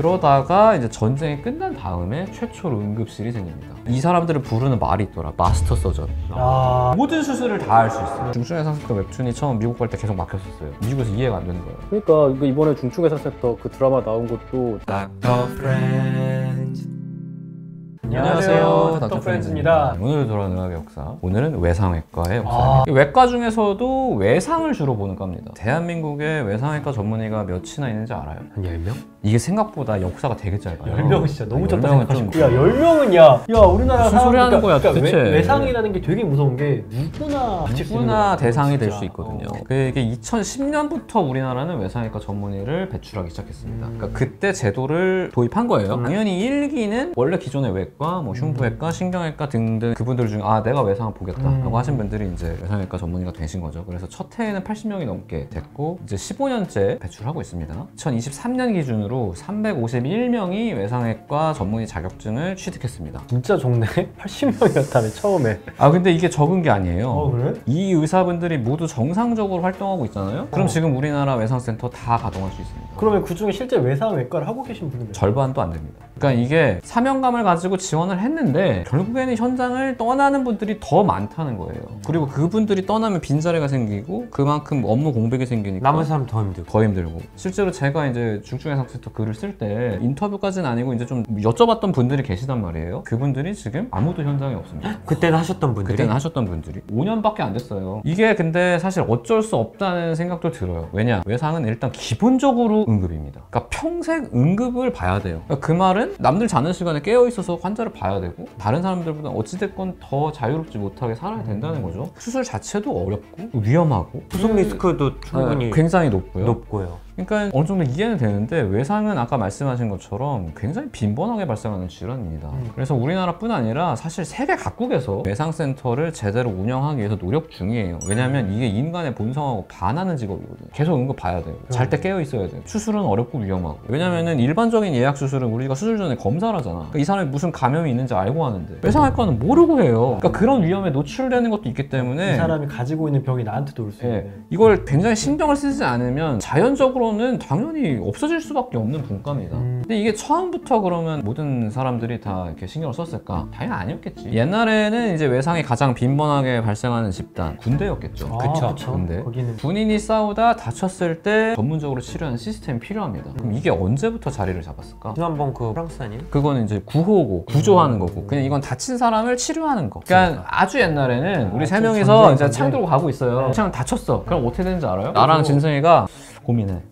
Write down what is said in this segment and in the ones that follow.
그러다가 이제 전쟁이 끝난 다음에 최초로 응급실이 생깁니다. 이 사람들을 부르는 말이 있더라. 마스터 서전. 모든 수술을 다 할 수 있어요. 중증외상센터 웹툰이 처음 미국 갈 때 계속 막혔었어요. 미국에서 이해가 안 되는 거예요. 그러니까 이번에 중증외상센터 그 드라마 나온 것도 닥터 프렌즈. 안녕하세요, 닥터 프렌즈입니다. 오늘 돌아온 의학의 역사. 오늘은 외상외과의 역사입니다. 외과 중에서도 외상을 주로 보는 과입니다. 대한민국에 외상외과 전문의가 몇이나 있는지 알아요? 한 10명? 이게 생각보다 역사가 되게 짧아요. 10명은 진짜 너무 적다 10명은 생각하시고 야 10명은 야 우리나라 무슨 소리 하는 거야 도대체. 외상이라는 게 되게 무서운 게 누구나 대상이 될 수 있거든요. 이게 2010년부터 우리나라는 외상외과 전문의를 배출하기 시작했습니다. 그러니까 그때 제도를 도입한 거예요. 당연히 1기는 원래 기존의 외과, 뭐 흉부외과, 신경외과 등등 그분들 중에 내가 외상을 보겠다 라고 하신 분들이 이제 외상외과 전문의가 되신 거죠. 그래서 첫 해에는 80명이 넘게 됐고 이제 15년째 배출하고 있습니다. 2023년 기준으로 351명이 외상외과 전문의 자격증을 취득했습니다. 진짜 적네? 80명이었다며 처음에. 근데 이게 적은 게 아니에요. 그래? 이 의사분들이 모두 정상적으로 활동하고 있잖아요. 그럼 지금 우리나라 외상센터 다 가동할 수 있습니다. 그러면 그 중에 실제 외상외과를 하고 계신 분들은 절반도 안 됩니다. 그러니까 이게 사명감을 가지고 지원을 했는데 결국에는 현장을 떠나는 분들이 더 많다는 거예요. 그리고 그분들이 떠나면 빈자리가 생기고 그만큼 업무 공백이 생기니까 남은 사람 더 힘들고. 실제로 제가 이제 중증외상센터 글을 쓸 때 인터뷰까지는 아니고 이제 좀 여쭤봤던 분들이 계시단 말이에요. 그분들이 지금 아무도 현장에 없습니다. 그때는 하셨던 분들이 5년밖에 안 됐어요. 이게 근데 사실 어쩔 수 없다는 생각도 들어요. 왜냐? 외상은 일단 기본적으로 응급입니다. 그러니까 평생 응급을 봐야 돼요. 그러니까 그 말은 남들 자는 시간에 깨어 있어서 환자를 봐야 되고 다른 사람들보다 어찌됐건 더 자유롭지 못하게 살아야 된다는 거죠. 수술 자체도 어렵고 위험하고 후속 리스크도 충분히 굉장히 높고요. 그러니까 어느 정도 이해는 되는데 외상은 아까 말씀하신 것처럼 굉장히 빈번하게 발생하는 질환입니다. 그래서 우리나라뿐 아니라 사실 세계 각국에서 외상센터를 제대로 운영하기 위해서 노력 중이에요. 왜냐하면 이게 인간의 본성하고 반하는 직업이거든요. 계속 응급 봐야 돼요. 잘 때 깨어 있어야 돼요. 수술은 어렵고 위험하고. 왜냐면은 일반적인 예약 수술은 우리가 수술 전에 검사를 하잖아. 그러니까 이 사람이 무슨 감염이 있는지 알고 하는데 외상외과는 모르고 해요. 그러니까 그런 위험에 노출되는 것도 있기 때문에 이 사람이 가지고 있는 병이 나한테도 올 수 있네. 이걸 굉장히 신경을 쓰지 않으면 자연적으로는 당연히 없어질 수밖에 없는 분과입니다. 근데 이게 처음부터 그러면 모든 사람들이 다 이렇게 신경을 썼을까? 당연히 아니었겠지. 옛날에는 이제 외상이 가장 빈번하게 발생하는 집단 군대였겠죠. 그쵸. 군대. 거기는 군인이 싸우다 다쳤을 때 전문적으로 치료하는 시스템이 필요합니다. 그럼 이게 언제부터 자리를 잡았을까? 지난번 그 프랑스 아니에요? 그거는 이제 구호고 구조하는 거고 그냥 이건 다친 사람을 치료하는 거. 그러니까 아주 옛날에는 우리 세 명이서 이제 창 들고 가고 있어요. 창 다쳤어. 그럼 어떻게 되는지 알아요? 나랑 진승이가 고민해.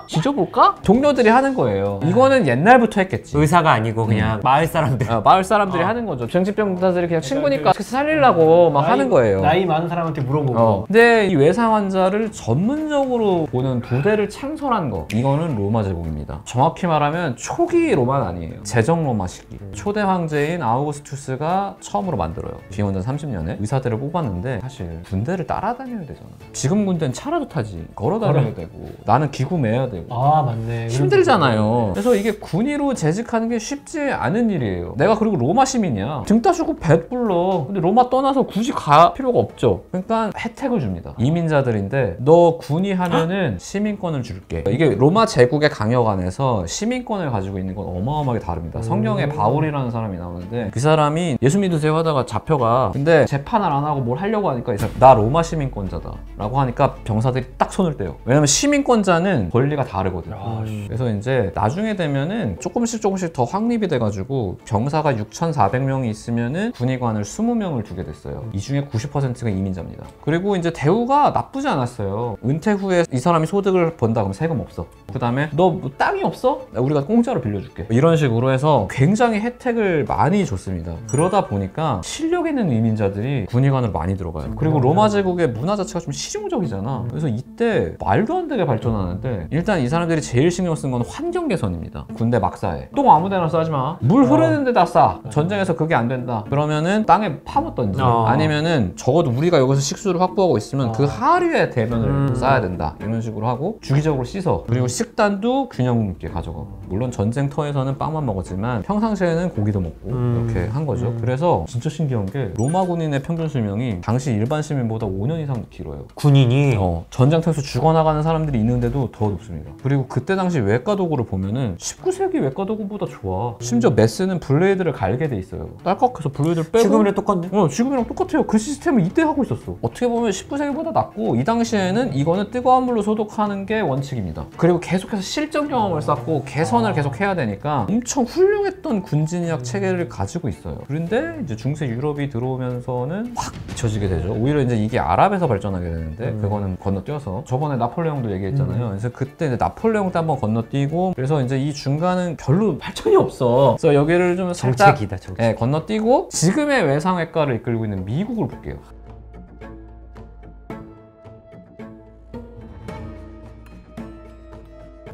지져볼까? 동료들이 하는 거예요. 이거는 옛날부터 했겠지. 의사가 아니고 그냥 마을 사람들. 마을 사람들이 하는 거죠. 정신병자들이 그냥 친구니까 살리려고 막 하는 거예요. 나이 많은 사람한테 물어보고. 근데 이 외상 환자를 전문적으로 보는 부대를 창설한 거, 이거는 로마 제국입니다. 정확히 말하면 초기 로마는 아니에요. 제정 로마 시기. 초대 황제인 아우구스투스가 처음으로 만들어요. 기원전 30년에 의사들을 뽑았는데 사실 군대를 따라다녀야 되잖아. 지금 군대는 차라도 타지. 걸어다녀야 되고 나는 기구 매야 되고 맞네. 힘들잖아요. 그래서 이게 군의로 재직하는 게 쉽지 않은 일이에요. 내가 그리고 로마 시민이야. 등 따주고 배 불러. 근데 로마 떠나서 굳이 갈 필요가 없죠. 그러니까 혜택을 줍니다. 이민자들인데 너 군의 하면은 시민권을 줄게. 이게 로마 제국의 강력 안에서 시민권을 가지고 있는 건 어마어마하게 다릅니다. 성경에 바울이라는 사람이 나오는데 그 사람이 예수 믿으세요 하다가 잡혀가. 근데 재판을 안 하고 뭘 하려고 하니까 이 사람 나 로마 시민권자다 라고 하니까 병사들이 딱 손을 떼요. 왜냐면 시민권자는 권리가 다르거든요. 그래서 이제 나중에 되면은 조금씩 더 확립이 돼가지고 병사가 6,400명이 있으면은 군의관을 20명을 두게 됐어요. 이 중에 90%가 이민자입니다. 그리고 이제 대우가 나쁘지 않았어요. 은퇴 후에 이 사람이 소득을 번다 그러면 세금 없어. 그 다음에 너 뭐 땅이 없어? 우리가 공짜로 빌려줄게. 이런 식으로 해서 굉장히 혜택을 많이 줬습니다. 그러다 보니까 실력 있는 이민자들이 군의관으로 많이 들어가요. 그리고 로마 제국의 문화 자체가 좀 실용적이잖아. 그래서 이때 말도 안 되게 발전하는데 일단 이 사람들이 제일 신경 쓴 건 환경 개선입니다. 군대 막사에 똥 아무 데나 싸지 마. 물 흐르는 데다 싸. 전쟁에서 그게 안 된다. 그러면은 땅에 파묻 던지. 아니면은 적어도 우리가 여기서 식수를 확보하고 있으면 그 하류에 대변을 싸야 된다. 이런 식으로 하고 주기적으로 씻어. 그리고 식단도 균형 있게 가져가고. 물론 전쟁터에서는 빵만 먹었지만 평상시에는 고기도 먹고 이렇게 한 거죠. 그래서 진짜 신기한 게 로마 군인의 평균 수명이 당시 일반 시민보다 5년 이상 길어요. 군인이 전쟁터에서 죽어나가는 사람들이 있는데도 때도 더 높습니다. 그리고 그때 당시 외과 도구를 보면은 19세기 외과 도구보다 좋아. 심지어 메스는 블레이드를 갈게 돼 있어요. 딸깍해서 블레이드를 빼고 지금이랑 똑같네. 지금이랑 똑같아요. 그 시스템을 이때 하고 있었어. 어떻게 보면 19세기보다 낫고 이 당시에는 이거는 뜨거운 물로 소독하는 게 원칙입니다. 그리고 계속해서 실전 경험을 쌓고 개선을 계속 해야 되니까 엄청 훌륭했던 군진의학 체계를 가지고 있어요. 그런데 이제 중세 유럽이 들어오면서는 확 뒤처지게 되죠. 오히려 이제 이게 아랍에서 발전하게 되는데 그거는 건너뛰어서 저번에 나폴레옹도 얘기했잖아요. 그래서 그때 이제 나폴레옹 때 한번 건너뛰고 그래서 이제 이 중간은 별로 발전이 없어. 그래서 여기를 좀 살짝 정책이다, 정책. 건너뛰고 지금의 외상외과를 이끌고 있는 미국을 볼게요.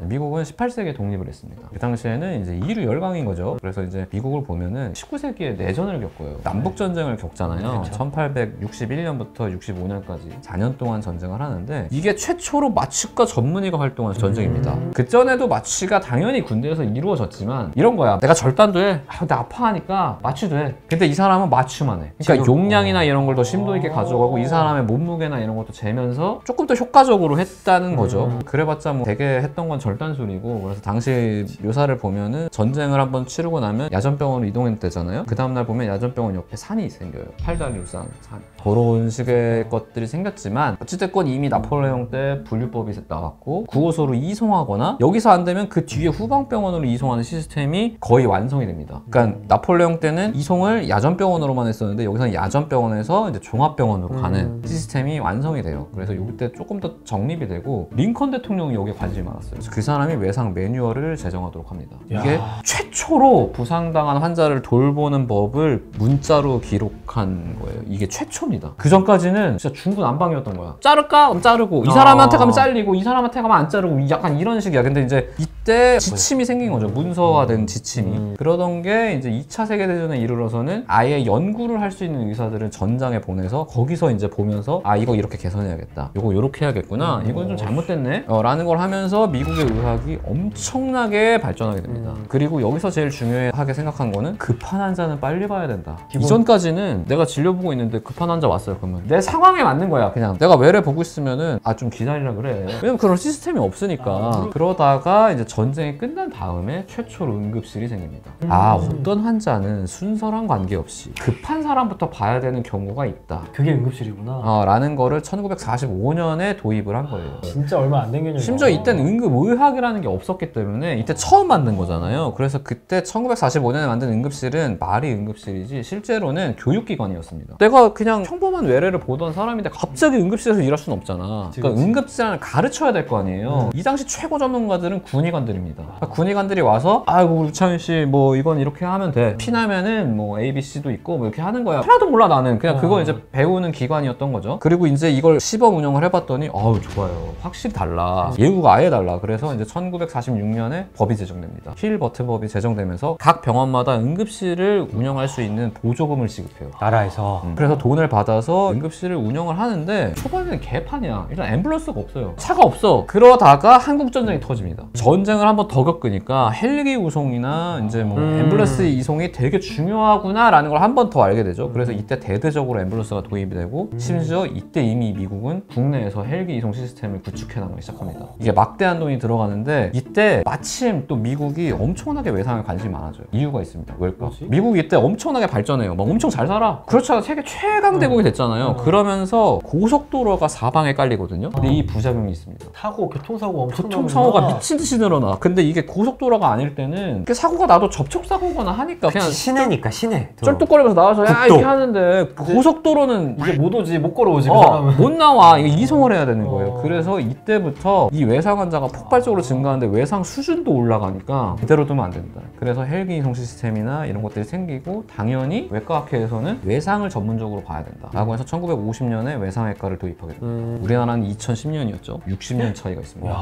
미국은 18세기에 독립을 했습니다. 그 당시에는 이제 이류 열강인 거죠. 그래서 이제 미국을 보면은 19세기에 내전을 겪어요. 남북 전쟁을 겪잖아요. 그렇죠. 1861년부터 65년까지 4년 동안 전쟁을 하는데 이게 최초로 마취과 전문의가 활동한 전쟁입니다. 그 전에도 마취가 당연히 군대에서 이루어졌지만 이런 거야. 내가 절단도 해. 근데 아파하니까 마취도 해. 근데 이 사람은 마취만 해. 그러니까 지금, 용량이나 이런 걸 더 심도 있게 가져가고 이 사람의 몸무게나 이런 것도 재면서 조금 더 효과적으로 했다는 거죠. 그래봤자 뭐 되게 했던 건 절단술이고 그래서 당시 묘사를 보면은 전쟁을 한번 치르고 나면 야전병원으로 이동했대잖아요. 그 다음날 보면 야전병원 옆에 산이 생겨요. 팔다리우산 산. 그런 식의 것들이 생겼지만 어찌됐건 이미 나폴레옹 때 분류법이 나왔고 구호소로 이송하거나 여기서 안 되면 그 뒤에 후방병원으로 이송하는 시스템이 거의 완성이 됩니다. 그러니까 나폴레옹 때는 이송을 야전병원으로만 했었는데 여기서는 야전병원에서 이제 종합병원으로 가는 시스템이 완성이 돼요. 그래서 이때 조금 더 정립이 되고 링컨 대통령이 여기에 관심이 많았어요. 그 사람이 외상 매뉴얼을 제정하도록 합니다. 이게 최초로 부상당한 환자를 돌보는 법을 문자로 기록한 거예요. 이게 최초입니다. 그 전까지는 진짜 중구난방이었던 거야. 자를까? 그럼 자르고 이 사람한테 가면 잘리고 이 사람한테 가면 안 자르고 약간 이런 식이야. 근데 이제 이때 지침이 생긴 거죠. 문서화된 지침이. 그러던 게 이제 2차 세계대전에 이르러서는 아예 연구를 할 수 있는 의사들을 전장에 보내서 거기서 이제 보면서 아 이거 이렇게 개선해야겠다. 이거 이렇게 해야겠구나. 이건 좀 잘못됐네. 라는 걸 하면서 미국의 의학이 엄청나게 발전하게 됩니다. 그리고 여기서 제일 중요하게 생각한 거는 급한 환자는 빨리 봐야 된다. 이전까지는 내가 진료보고 있는데 급한 환자 왔어요. 그러면 내 상황에 맞는 거야. 그냥 내가 외래 보고 있으면은 아 좀 기다리라 그래. 왜냐면 그런 시스템이 없으니까. 그러다가 이제 전쟁이 끝난 다음에 최초로 응급실이 생깁니다. 어떤 환자는 순서랑 관계없이 급한 사람부터 봐야 되는 경우가 있다. 그게 응급실이구나. 라는 거를 1945년에 도입을 한 거예요. 진짜 얼마 안 된 개념이야. 심지어 이때는 응급의학이라는 게 없었기 때문에 이때 처음 만든 거잖아요. 그래서 그때 1945년에 만든 응급실은 말이 응급실이지 실제로는 교육기관이었습니다. 내가 그냥 평범한 외래를 보던 사람인데 갑자기 응급실에서 일할 수는 없잖아. 그러니까 응급질환을 가르쳐야 될 거 아니에요. 이 당시 최고 전문가들은 군의관들입니다. 그러니까 군의관들이 와서 아이고 우리 차윤 씨 뭐 이건 이렇게 하면 돼. 피나면은 뭐 ABC도 있고 뭐 이렇게 하는 거야. 하나도 몰라 나는. 그냥 그거 이제 배우는 기관이었던 거죠. 그리고 이제 이걸 시범 운영을 해봤더니 아우 좋아요. 확실히 달라. 예우가 아예 달라. 그래서 이제 1946년에 법이 제정됩니다. 힐버트법이 제정되면서 각 병원마다 응급실을 운영할 수 있는 보조금을 지급해요. 나라에서. 그래서 돈을 받아서 응급실을 운영을 하는데 초반에는 개판이야. 일단 앰뷸런스가 없어요. 차가 없어. 그러다가 한국전쟁이 터집니다. 전쟁을 한번 더 겪으니까 헬기 우송이나 이제 뭐 앰뷸런스 이송이 되게 중요하구나 라는 걸 한 번 더 알게 되죠. 그래서 이때 대대적으로 앰뷸런스가 도입이 되고 심지어 이때 이미 미국은 국내에서 헬기 이송 시스템을 구축해 나가기 시작합니다. 이게 막대한 돈이 들어가는데 이때 마침 또 미국이 엄청나게 외상에 관심이 많아져요. 이유가 있습니다. 왜일까? 뭐지? 미국이 이때 엄청나게 발전해요. 막 엄청 잘 살아. 그렇죠. 세계 최강 대국이 됐잖아요. 그러면서 고속도로가 사방에 깔리거든요. 근데 이 부작용이 있습니다. 사고, 교통사고 엄청 교통사고가 나는구나. 미친 듯이 늘어나. 근데 이게 고속도로가 아닐 때는 이게 사고가 나도 접촉사고거나 하니까 그냥 시내니까 시내. 쩔뚝거리면서 나와서 야 국도. 이렇게 하는데 고속도로는 이제 못 오지, 못 걸어오지 그 사람은. 못 나와. 이거 이송을 해야 되는 거예요. 그래서 이때부터 이 외상 환자가 폭발적으로 증가하는데 외상 수준도 올라가니까 이대로 두면 안 된다. 그래서 헬기 이송 시스템이나 이런 것들이 생기고 당연히 외과학회에서는 외상을 전문적으로 봐야 된다 라고 해서 1950년에 외상외과를 도입하게 됩니다. 우리나라는 2010년이었죠. 60년 차이가 있습니다.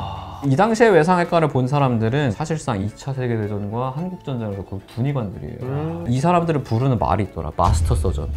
이 당시에 외상외과를 본 사람들은 사실상 2차 세계대전과 한국전쟁에서 그 군의관들이에요. 이 사람들을 부르는 말이 있더라. 마스터 서전.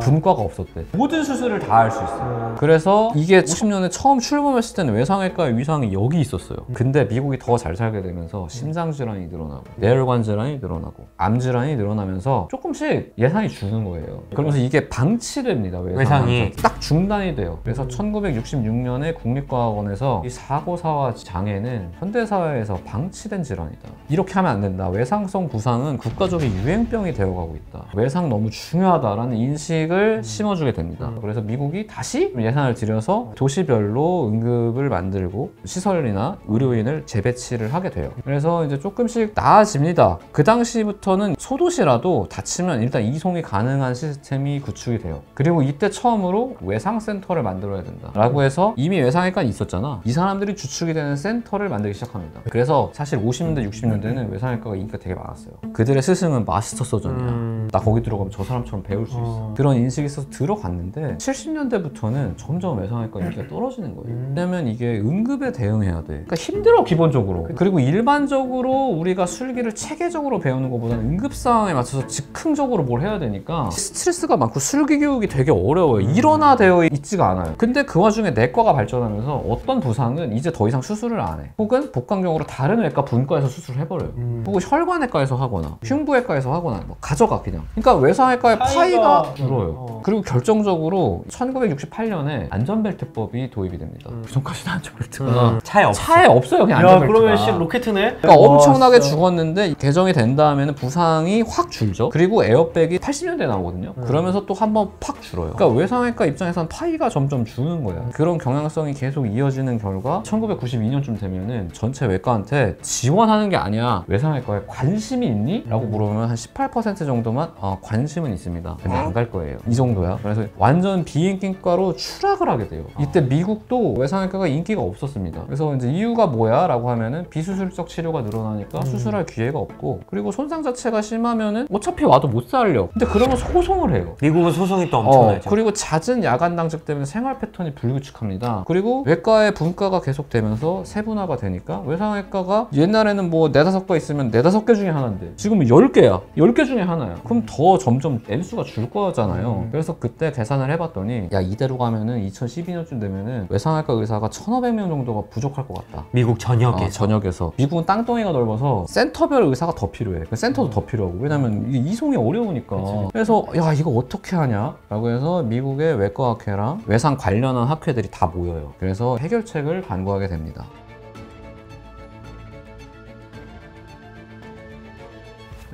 분과가 없었대. 모든 수술을 다 할 수 있어요. 그래서 이게 50년에 처음 출범했을 때는 외상외과의 위상이 여기 득이 있었어요. 근데 미국이 더 잘 살게 되면서 심장 질환이 늘어나고 뇌혈관 질환이 늘어나고 암 질환이 늘어나면서 조금씩 예산이 주는 거예요. 그러면서 이게 방치됩니다. 외상이 딱 중단이 돼요. 그래서 1966년에 국립과학원에서 이 사고사와 장애는 현대사회에서 방치된 질환이다. 이렇게 하면 안 된다. 외상성 부상은 국가적인 유행병이 되어가고 있다. 외상 너무 중요하다라는 인식을 심어주게 됩니다. 그래서 미국이 다시 예산을 들여서 도시별로 응급을 만들고 시설이나 의료인을 재배치를 하게 돼요. 그래서 이제 조금씩 나아집니다. 그 당시부터는 소도시라도 다치면 일단 이송이 가능한 시스템이 구축이 돼요. 그리고 이때 처음으로 외상센터를 만들어야 된다 라고 해서 이미 외상외과는 있었잖아. 이 사람들이 주축이 되는 센터를 만들기 시작합니다. 그래서 사실 50년대 60년대는 외상외과가 인기가 되게 많았어요. 그들의 스승은 마스터 서전이야. 나 거기 들어가면 저 사람처럼 배울 수 있어. 그런 인식이 있어서 들어갔는데 70년대부터는 점점 외상외과 인기가 떨어지는 거예요. 왜냐면 이게 응급에 대응해야 돼. 그러니까 힘들어 기본적으로. 그리고 일반적으로 우리가 술기를 체계적으로 배우는 것보다는 응급 상황에 맞춰서 즉흥적으로 뭘 해야 되니까 스트레스가 많고 술기 교육이 되게 어려워요. 일원화되어 있지가 않아요. 근데 그 와중에 내과가 발전하면서 어떤 부상은 이제 더 이상 수술을 안 해. 혹은 복강경으로 다른 외과 분과에서 수술을 해버려요. 혹은 혈관외과에서 하거나 흉부외과에서 하거나 뭐 가져가 그냥. 그러니까 외상외과의 파이가 줄어요. 그리고 결정적으로 1968년에 안전벨트법이 도입이 됩니다. 그 전까지는 안전벨트가 차에 없어. 차에 없어요. 그냥 야, 안전벨트가. 그러면 씨 로켓이네? 그러니까 엄청나게 진짜. 죽었는데 개정이 된 다음에는 부상이 확 줄죠. 그리고 에어백이 80년대에 나오거든요. 그러면서 또 한 번 팍 줄어요. 그러니까 외상외과 입장에서는 파이가 점점 주는 거예요. 그런 경향성이 계속 이어지는 결과 1992년쯤 되면은 전체 외과한테 지원하는 게 아니야. 외상외과에 관심이 있니? 라고 물어보면 한 18% 정도만 관심은 있습니다. 근데 안 갈 거예요. 이 정도야. 그래서 완전 비인기과로 추락을 하게 돼요. 이때 미국도 외상외과가 인기가 없었습니다. 그래서 이제 이유가 뭐야? 라고 하면은 비수술적 치료가 늘어나니까 수술할 기회가 없고, 그리고 손상 자체가 심하면은 어차피 와도 못 살려. 근데 그러면 소송을 해요. 미국은 소송이 또 엄청나죠. 그리고 잦은 야간 당직 때문에 생활 패턴이 불규칙합니다. 그리고 외과의 분과가 계속되면서 세분화가 되니까 외상외과가 옛날에는 뭐 4-5과 있으면 4-5개 중에 하나인데 지금은 10개야. 10개 중에 하나야. 그럼 더 점점 N수가 줄 거잖아요. 그래서 그때 계산을 해봤더니 야, 이대로 가면은 2012년쯤 되면은 외상외과 의사가 1,500명 정도가 부족할 것 같다. 미국 전역에. 전역에서. 미국은 땅덩이가 넓어서 센터별 의사가 더 필요해. 센터도 더 필요하고. 왜냐면 이게 이송이 어려우니까. 그래서 야, 이거 어떻게 하냐? 라고 해서 미국의 외과학회랑 외상 관련한 학회들이 다 모여요. 그래서 해결책을 간구하게 됩니다.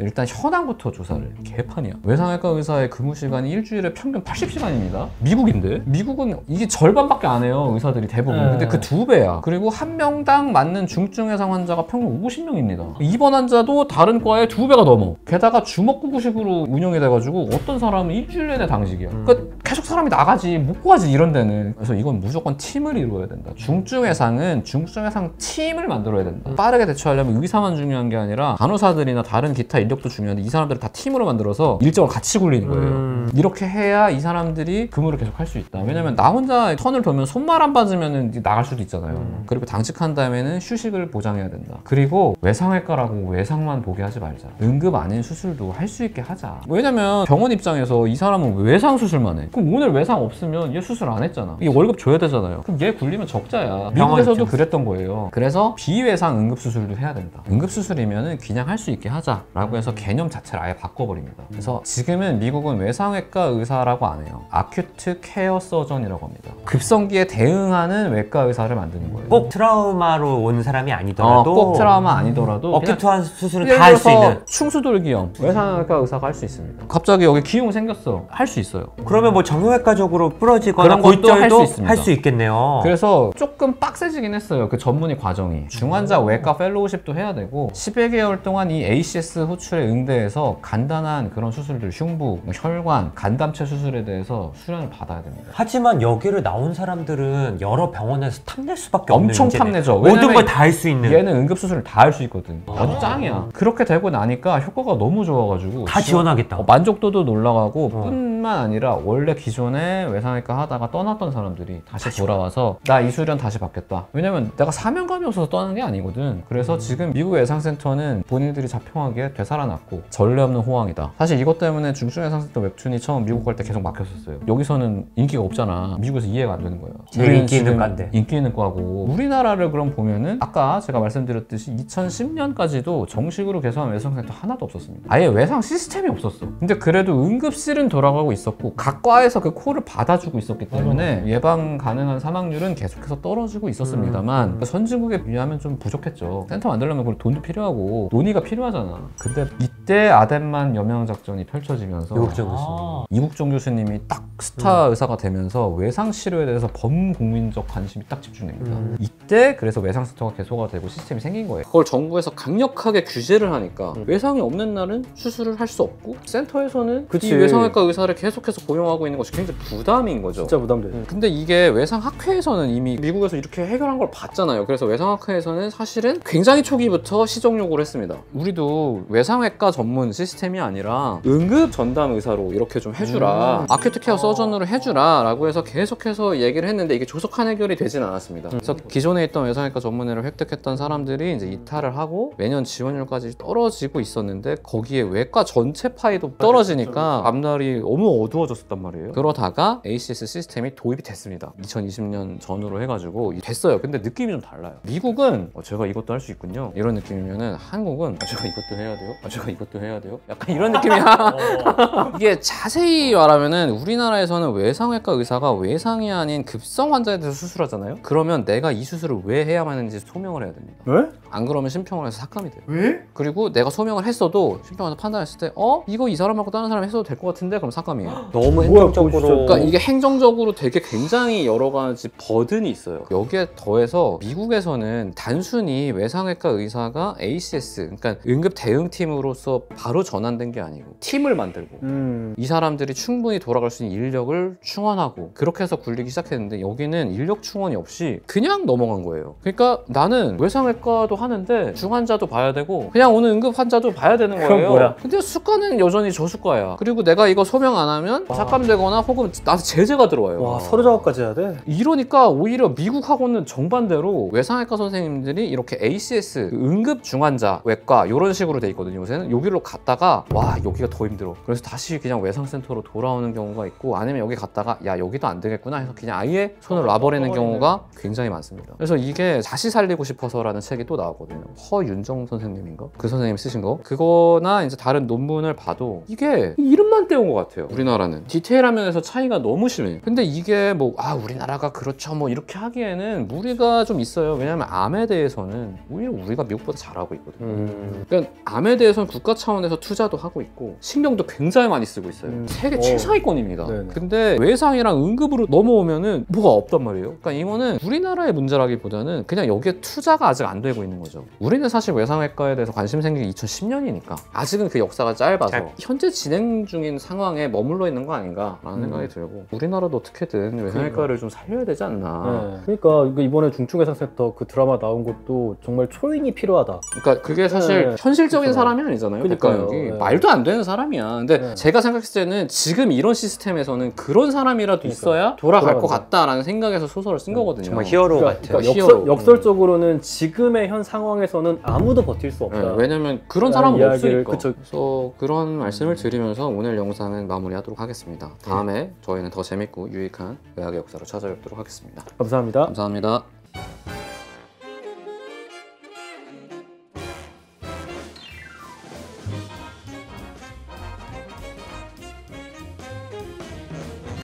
일단 현황부터 조사를. 개판이야. 외상외과 의사의 근무 시간이 일주일에 평균 80시간입니다. 미국인데? 미국은 이게 절반밖에 안 해요. 의사들이 대부분. 근데 그 2배야. 그리고 한 명당 맞는 중증 외상 환자가 평균 50명입니다. 입원 환자도 다른 과의 2배가 넘어. 게다가 주먹구구식으로 운영이 돼가지고 어떤 사람은 일주일 내내 당직이야. 그러니까 계속 사람이 나가지 못 구하지 이런 데는. 그래서 이건 무조건 팀을 이루어야 된다. 중증 외상은 중증 외상 팀을 만들어야 된다. 빠르게 대처하려면 의사만 중요한 게 아니라 간호사들이나 다른 기타 인력도 중요한데 이 사람들을 다 팀으로 만들어서 일정을 같이 굴리는 거예요. 이렇게 해야 이 사람들이 근무를 계속 할 수 있다. 왜냐면 나 혼자 턴을 돌면 손말 안 받으면 나갈 수도 있잖아요. 그리고 당직한 다음에는 휴식을 보장해야 된다. 그리고 외상외과라고 외상만 보게 하지 말자. 응급 아닌 수술도 할 수 있게 하자. 왜냐면 병원 입장에서 이 사람은 외상 수술만 해. 그럼 오늘 외상 없으면 얘 수술 안 했잖아. 이게 월급 줘야 되잖아요. 그럼 얘 굴리면 적자야. 미국에서도 그랬던 거예요. 그래서 비외상 응급수술도 해야 된다. 응급수술이면은 그냥 할 수 있게 하자라고 해서 개념 자체를 아예 바꿔버립니다. 그래서 지금은 미국은 외상외과 의사라고 안 해요. 아큐트 케어 서전이라고 합니다. 급성기에 대응하는 외과 의사를 만드는 거예요. 꼭 트라우마로 온 사람이 아니더라도 꼭 트라우마 아니더라도 어큐트한 수술을 예를 다 할 수 들어서 있는. 충수돌기염 외상외과 의사가 할 수 있습니다. 갑자기 여기 기흉 생겼어. 할 수 있어요. 그러면 뭐 정형외과적으로 부러지거나 그런 것도 할 수 골절도 있습니다. 할 수 있겠네요. 그래서 조금 빡세지긴 했어요. 그 전문의 과정이. 중환자 외과 펠로우십도 해야 되고 11개월 동안 이 ACS 호출에 응대해서 간단한 그런 수술들, 흉부, 혈관, 간담체 수술에 대해서 수련을 받아야 됩니다. 하지만 여기를 나온 사람들은 여러 병원에서 탐낼 수밖에 없는 엄청 문제네. 탐내죠. 모든 왜냐면 걸 다 할 수 있는. 얘는 응급수술을 다 할 수 있거든. 아주 짱이야. 그렇게 되고 나니까 효과가 너무 좋아가지고 다 지원하겠다. 만족도도 올라가고 뿐만 아니라 원래 원래 기존에 외상외과 하다가 떠났던 사람들이 다시 돌아와서 나 이수련 다시 받겠다. 왜냐면 내가 사명감이 없어서 떠난 게 아니거든. 그래서 지금 미국 외상센터는 본인들이 자평하기에 되살아났고 전례 없는 호황이다. 사실 이것 때문에 중증외상센터 웹툰이 처음 미국 갈 때 계속 막혔었어요. 여기서는 인기가 없잖아. 미국에서 이해가 안 되는 거예요. 제일 우리는 인기 있는 지금 과인데. 인기 있는 과고 우리나라를 그럼 보면은 아까 제가 말씀드렸듯이 2010년까지도 정식으로 개설한 외상센터 하나도 없었습니다. 아예 외상 시스템이 없었어. 근데 그래도 응급실은 돌아가고 있었고 각 과에서 그 콜을 받아주고 있었기 때문에 예방 가능한 사망률은 계속해서 떨어지고 있었습니다만 선진국에 비하면 좀 부족했죠. 센터 만들려면 그걸 돈도 필요하고 논의가 필요하잖아. 근데 이때 아덴만 여명 작전이 펼쳐지면서 이국종 교수님이 딱 스타 의사가 되면서 외상 치료에 대해서 범국민적 관심이 딱 집중됩니다. 이때 그래서 외상센터가 개소가 되고 시스템이 생긴 거예요. 그걸 정부에서 강력하게 규제를 하니까 외상이 없는 날은 수술을 할 수 없고 센터에서는 그치. 이 외상외과 의사를 계속해서 고용하고 있는 것이 굉장히 부담인 거죠. 진짜 부담돼. 근데 이게 외상학회에서는 이미 미국에서 이렇게 해결한 걸 봤잖아요. 그래서 외상학회에서는 사실은 굉장히 초기부터 시정 요구를 했습니다. 우리도 외상외과 전문 시스템이 아니라 응급 전담 의사로 이렇게 좀 해주라. 아큐트 케어 서전으로 해주라 라고 해서 계속해서 얘기를 했는데 이게 조속한 해결이 되진 않았습니다. 그래서 기존에 있던 외상외과 전문의를 획득했던 사람들이 이제 이탈을 하고 매년 지원율까지 떨어지고 있었는데 거기에 외과 전체 파이도 떨어지니까 앞날이 너무 어두워졌었단 말이에요. 그러다가 ACS 시스템이 도입이 됐습니다. 2020년 전후로 해가지고 됐어요. 근데 느낌이 좀 달라요. 미국은 제가 이것도 할 수 있군요 이런 느낌이면은 한국은 제가 이것도 해야 돼요? 제가 이것도 해야 돼요? 약간 이런 느낌이야. 이게 자세히 말하면은 우리나라에서는 외상외과 의사가 외상이 아닌 급성 환자에 대해서 수술하잖아요. 그러면 내가 이 수술을 왜 해야만 하는지 소명을 해야 됩니다. 왜? 안 그러면 심평을 해서 삭감이 돼요. 왜? 그리고 내가 소명을 했어도 심평원에서 판단했을 때 이거 이 사람 말고 다른 사람 했어도 될 것 같은데 그럼 삭감이에요. 너무 뭐야, 행정적으로. 그러니까 이게 행정적으로 되게 굉장히 여러 가지 버든이 있어요. 여기에 더해서 미국에서는 단순히 외상외과 의사가 ACS, 그러니까 응급 대응팀으로서 바로 전환된 게 아니고 팀을 만들고 이 사람들이 충분히 돌아갈 수 있는 인력을 충원하고 그렇게 해서 굴리기 시작했는데 여기는 인력 충원이 없이 그냥 넘어간 거예요. 그러니까 나는 외상외과도 하는데 중환자도 봐야 되고 그냥 오는 응급 환자도 봐야 되는 거예요. 그럼 뭐야? 근데 수가는 여전히 저수가야. 그리고 내가 이거 소명 안 하면 삭감되거나 혹은 나한테 제재가 들어와요. 와, 서류 작업까지 해야 돼? 이러니까 오히려 미국하고는 정반대로 외상외과 선생님들이 이렇게 ACS 응급 중환자 외과 이런 식으로 돼 있거든요. 요새는 여기로 갔다가 와 여기가 더 힘들어. 그래서 다시 그냥 외상센터로 돌아오는 경우가 있고 아니면 여기 갔다가 야 여기도 안 되겠구나 해서 그냥 아예 손을 놔버리는 경우가 굉장히 많습니다. 그래서 이게 다시 살리고 싶어서라는 책이 또 나왔거든요. 허윤정 선생님인가? 그 선생님이 쓰신 거? 그거나 이제 다른 논문을 봐도 이게 이름만 떼온 것 같아요. 우리나라는 디테일한 면에서 차이가 너무 심해. 근데 이게 뭐 우리나라가 그렇죠 뭐 이렇게 하기에는 무리가 좀 있어요. 왜냐면 암에 대해서는 오히려 우리가 미국보다 잘하고 있거든요. 그러니까 암에 대해서는 국가 차원에서 투자도 하고 있고 신경도 굉장히 많이 쓰고 있어요. 세계 최상위권입니다. 네네. 근데 외상이랑 응급으로 넘어오면은 뭐가 없단 말이에요. 그러니까 이거는 우리나라의 문제라기보다는 그냥 여기에 투자가 아직 안 되고 있는 거죠. 우리는 사실 외상외과에 대해서 관심 생긴 게 2010년이니까 아직은 그 역사가 짧아서 현재 진행 중인 상황에 머물러 있는 거 아닌가라는 생각이 들고 우리나라도 어떻게든 외상외과를 좀 살려야 되지 않나. 네. 그러니까 이번에 중증외상센터 그 드라마 나온 것도 정말 초인이 필요하다. 그러니까 그게 사실 네. 현실적인 그렇죠. 사람이 아니잖아요. 그러니까요. 국가역이. 네. 말도 안 되는 사람이야. 근데 네. 제가 생각했을 때는 지금 이런 시스템에서는 그런 사람이라도 있어야 돌아갈 것 돌아간다. 같다라는 생각에서 소설을 쓴 거거든요. 정말 히어로 같아요. 그러니까 히어로. 역설적으로는 지금의 현 상황에서는 아무도 버틸 수 없다. 네, 왜냐면 그런 라는 사람은 이야기를, 없으니까. 그쵸. 그래서 그런 말씀을 드리면서 오늘 영상은 마무리하도록 하겠습니다. 다음에 저희는 더 재밌고 유익한 의학의 역사로 찾아뵙도록 하겠습니다. 감사합니다. 감사합니다.